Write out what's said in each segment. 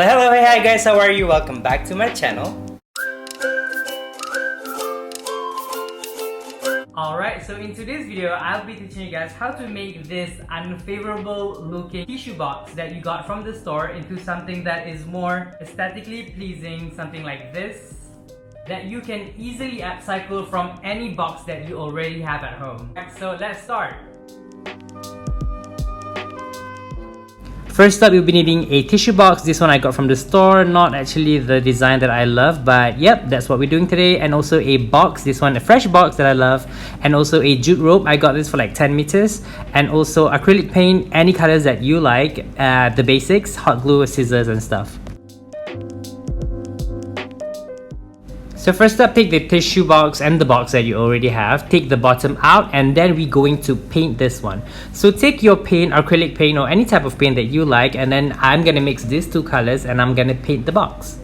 Hello, hey, hi guys, how are you? Welcome back to my channel. Alright, so in today's video, I'll be teaching you guys how to make this unfavorable looking tissue box that you got from the store into something that is more aesthetically pleasing, something like this, that you can easily upcycle from any box that you already have at home. So let's start. First up, you'll be needing a tissue box. This one I got from the store, not actually the design that I love, but yep, that's what we're doing today. And also a box, this one a fresh box that I love, and also a jute rope. I got this for like 10 meters, and also acrylic paint, any colors that you like, the basics, hot glue, scissors and stuff. So first up, take the tissue box and the box that you already have, take the bottom out, and then we're going to paint this one. So take your paint, acrylic paint or any type of paint that you like, and then I'm gonna mix these two colors and I'm gonna paint the box.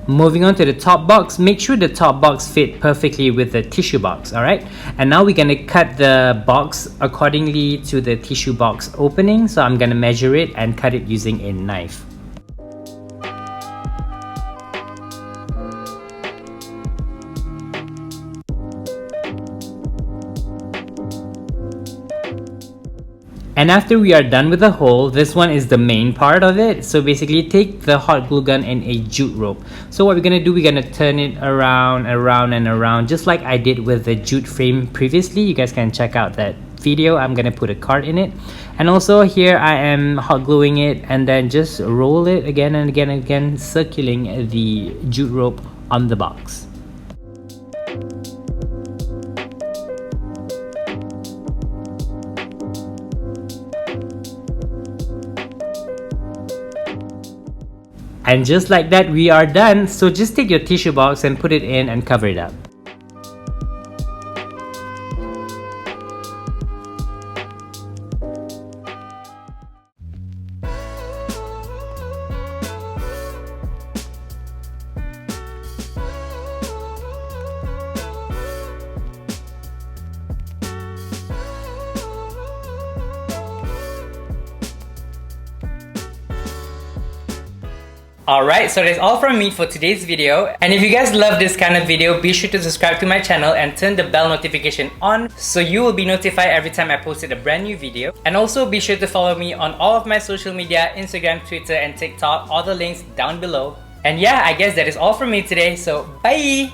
Moving on to the top box, make sure the top box fit perfectly with the tissue box, alright? And now we're gonna cut the box accordingly to the tissue box opening. So I'm gonna measure it and cut it using a knife. And after we are done with the hole, this one is the main part of it. So basically take the hot glue gun and a jute rope. So what we're gonna do, we're gonna turn it around and around, just like I did with the jute frame previously. You guys can check out that video. I'm gonna put a card in it. And also here I am hot gluing it, and then just roll it again and again and again, circling the jute rope on the box. And just like that, we are done. So just take your tissue box and put it in and cover it up. Alright, so that's all from me for today's video. And if you guys love this kind of video, be sure to subscribe to my channel and turn the bell notification on so you will be notified every time I posted a brand new video. And also be sure to follow me on all of my social media, Instagram, Twitter and TikTok, all the links down below. And yeah, I guess that is all from me today, so bye!